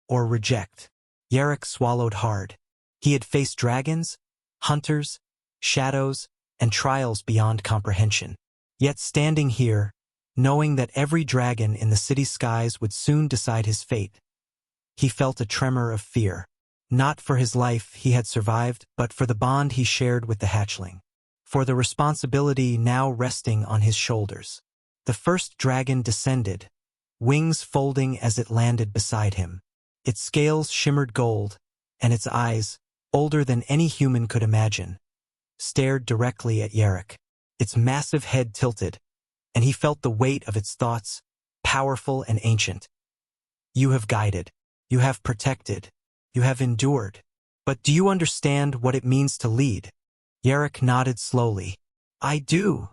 S1: or reject. Yarrick swallowed hard. He had faced dragons, hunters, shadows, and trials beyond comprehension. Yet standing here, knowing that every dragon in the city skies would soon decide his fate, he felt a tremor of fear. Not for his life he had survived, but for the bond he shared with the hatchling. For the responsibility now resting on his shoulders. The first dragon descended, wings folding as it landed beside him. Its scales shimmered gold, and its eyes, older than any human could imagine, stared directly at Yarrick. Its massive head tilted, and he felt the weight of its thoughts, powerful and ancient. You have guided. You have protected. You have endured. But do you understand what it means to lead? Yarrick nodded slowly. I do,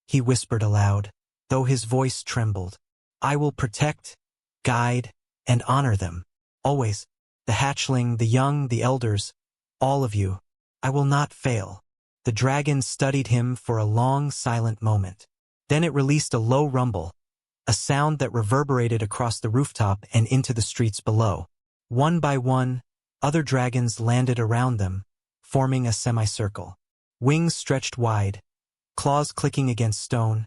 S1: he whispered aloud, though his voice trembled. I will protect, guide, and honor them. Always. The hatchling, the young, the elders, all of you. I will not fail. The dragon studied him for a long, silent moment. Then it released a low rumble, a sound that reverberated across the rooftop and into the streets below. One by one, other dragons landed around them, forming a semicircle. Wings stretched wide, claws clicking against stone,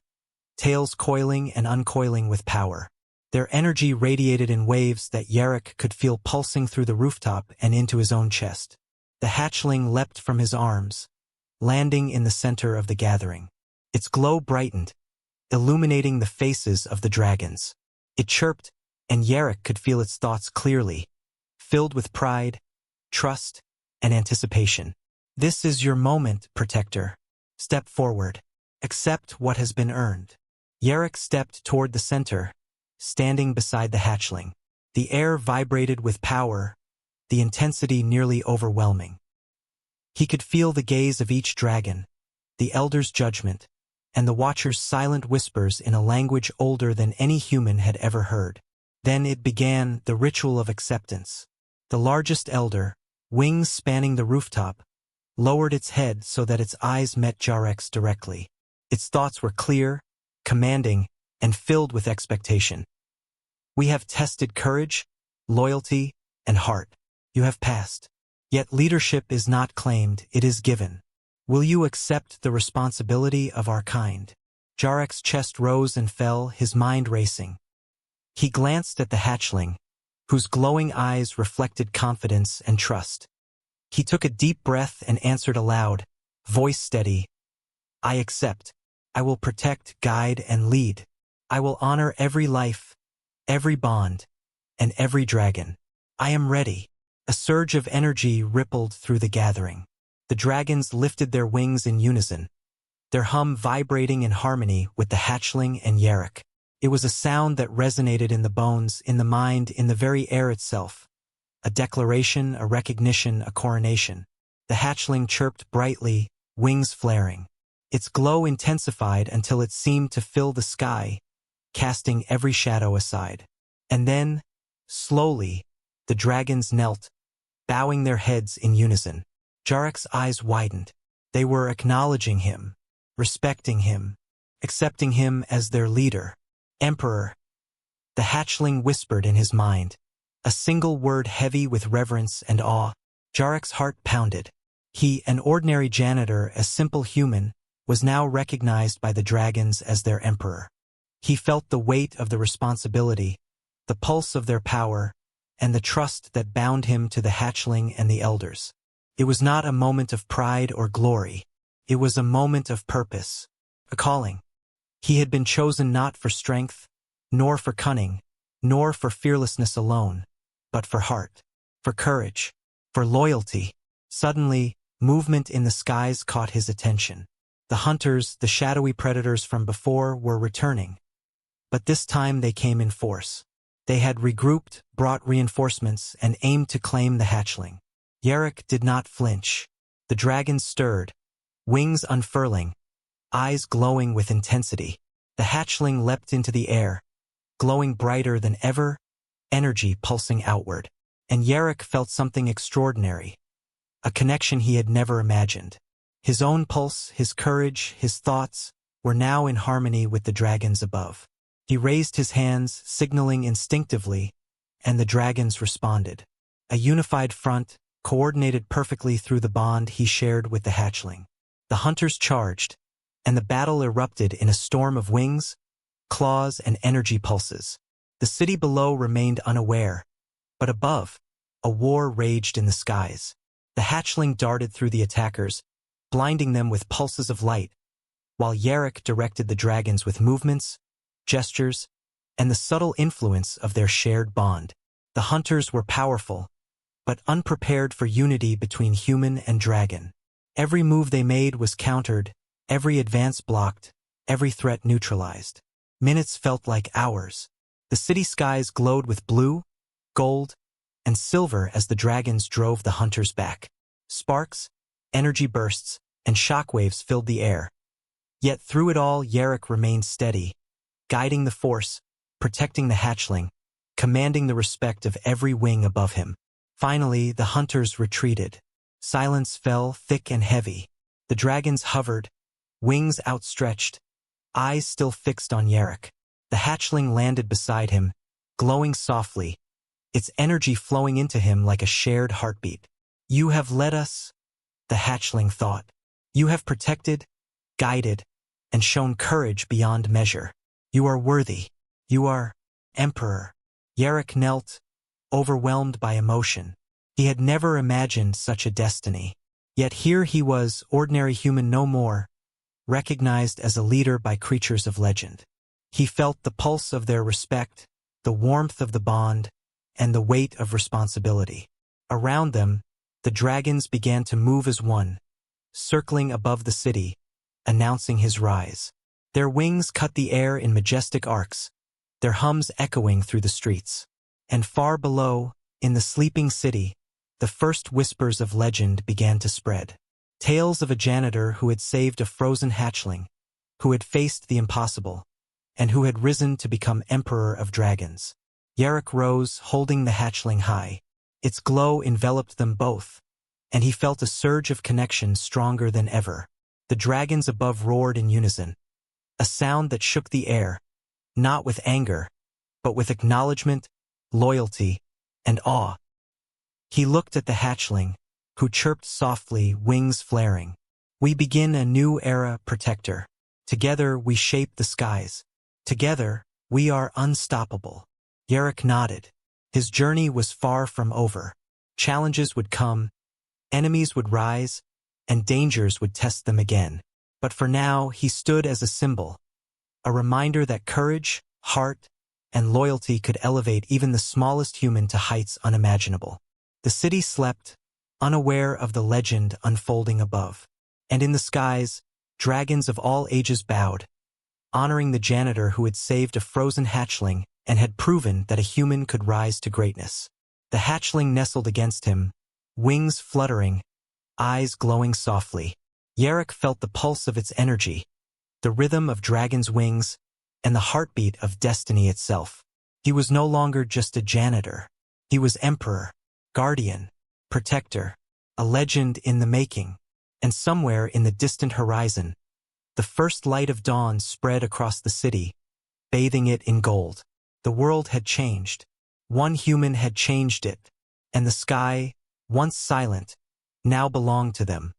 S1: tails coiling and uncoiling with power. Their energy radiated in waves that Yarrick could feel pulsing through the rooftop and into his own chest. The hatchling leapt from his arms, landing in the center of the gathering. Its glow brightened, illuminating the faces of the dragons. It chirped, and Yarrick could feel its thoughts clearly, filled with pride, trust, and anticipation. This is your moment, Protector. Step forward. Accept what has been earned. Yarrick stepped toward the center, standing beside the hatchling. The air vibrated with power, the intensity nearly overwhelming. He could feel the gaze of each dragon, the elder's judgment, and the watcher's silent whispers in a language older than any human had ever heard. Then it began, the ritual of acceptance. The largest elder, wings spanning the rooftop, lowered its head so that its eyes met Yarrick's directly. Its thoughts were clear, commanding, and filled with expectation. We have tested courage, loyalty, and heart. You have passed. Yet leadership is not claimed, it is given. Will you accept the responsibility of our kind? Yarrick's chest rose and fell, his mind racing. He glanced at the hatchling, whose glowing eyes reflected confidence and trust. He took a deep breath and answered aloud, voice steady. I accept. I will protect, guide, and lead. I will honor every life, every bond, and every dragon. I am ready. A surge of energy rippled through the gathering. The dragons lifted their wings in unison, their hum vibrating in harmony with the hatchling and Yarrick. It was a sound that resonated in the bones, in the mind, in the very air itself. A declaration, a recognition, a coronation. The hatchling chirped brightly, wings flaring. Its glow intensified until it seemed to fill the sky, casting every shadow aside. And then, slowly, the dragons knelt, bowing their heads in unison. Yarrick's eyes widened. They were acknowledging him, respecting him, accepting him as their leader. Emperor. The hatchling whispered in his mind, a single word heavy with reverence and awe. Yarrick's heart pounded. He, an ordinary janitor, a simple human, was now recognized by the dragons as their emperor. He felt the weight of the responsibility, the pulse of their power, and the trust that bound him to the hatchling and the elders. It was not a moment of pride or glory. It was a moment of purpose, a calling. He had been chosen not for strength, nor for cunning, nor for fearlessness alone, but for heart, for courage, for loyalty. Suddenly, movement in the skies caught his attention. The hunters, the shadowy predators from before, were returning. But this time they came in force. They had regrouped, brought reinforcements, and aimed to claim the hatchling. Yarrick did not flinch. The dragons stirred, wings unfurling, eyes glowing with intensity. The hatchling leapt into the air, glowing brighter than ever, energy pulsing outward. And Yarrick felt something extraordinary, a connection he had never imagined. His own pulse, his courage, his thoughts were now in harmony with the dragons above. He raised his hands, signaling instinctively, and the dragons responded. A unified front, coordinated perfectly through the bond he shared with the hatchling. The hunters charged, and the battle erupted in a storm of wings, claws, and energy pulses. The city below remained unaware, but above, a war raged in the skies. The hatchling darted through the attackers, blinding them with pulses of light, while Yarrick directed the dragons with movements, gestures, and the subtle influence of their shared bond. The hunters were powerful, but unprepared for unity between human and dragon. Every move they made was countered, every advance blocked, every threat neutralized. Minutes felt like hours. The city skies glowed with blue, gold, and silver as the dragons drove the hunters back. Sparks, energy bursts, and shockwaves filled the air. Yet through it all, Yarrick remained steady, guiding the force, protecting the hatchling, commanding the respect of every wing above him. Finally, the hunters retreated. Silence fell thick and heavy. The dragons hovered, wings outstretched, eyes still fixed on Yarrick. The hatchling landed beside him, glowing softly, its energy flowing into him like a shared heartbeat. You have led us, the hatchling thought. You have protected, guided, and shown courage beyond measure. You are worthy. You are Emperor. Yarrick knelt, overwhelmed by emotion. He had never imagined such a destiny. Yet here he was, ordinary human no more, recognized as a leader by creatures of legend. He felt the pulse of their respect, the warmth of the bond, and the weight of responsibility. Around them, the dragons began to move as one, circling above the city, announcing his rise. Their wings cut the air in majestic arcs, their hums echoing through the streets. And far below, in the sleeping city, the first whispers of legend began to spread. Tales of a janitor who had saved a frozen hatchling, who had faced the impossible, and who had risen to become emperor of dragons. Yarok rose, holding the hatchling high. Its glow enveloped them both, and he felt a surge of connection stronger than ever. The dragons above roared in unison, a sound that shook the air, not with anger, but with acknowledgement, loyalty, and awe. He looked at the hatchling, who chirped softly, wings flaring. "We begin a new era, Protector. Together we shape the skies. Together we are unstoppable." Yarok nodded. His journey was far from over. Challenges would come, enemies would rise, and dangers would test them again. But for now, he stood as a symbol, a reminder that courage, heart, and loyalty could elevate even the smallest human to heights unimaginable. The city slept, unaware of the legend unfolding above. And in the skies, dragons of all ages bowed, honoring the janitor who had saved a frozen hatchling and had proven that a human could rise to greatness. The hatchling nestled against him, wings fluttering, eyes glowing softly. Yarok felt the pulse of its energy, the rhythm of dragon's wings, and the heartbeat of destiny itself. He was no longer just a janitor. He was emperor, guardian, protector, a legend in the making. And somewhere in the distant horizon, the first light of dawn spread across the city, bathing it in gold. The world had changed. One human had changed it, and the sky, once silent, now belonged to them.